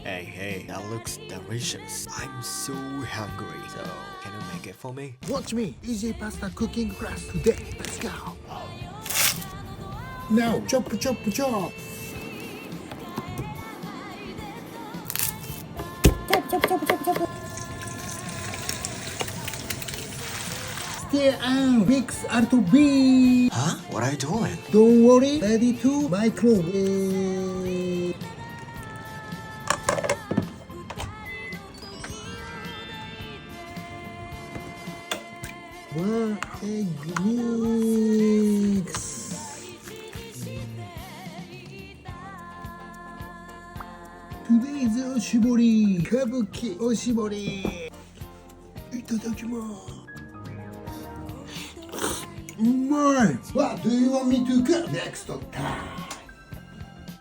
Hey, that looks delicious. I'm so hungry. So, can you make it for me? Watch me, easy pasta cooking class today. Let's go. Now, chop. Stay and mix R2B. Huh? What are you doing? Don't worry, ready to microwave. One egg mix. Today's oshibori, kabuki oshibori. いただきます。うまい。What do you want me to cook next time?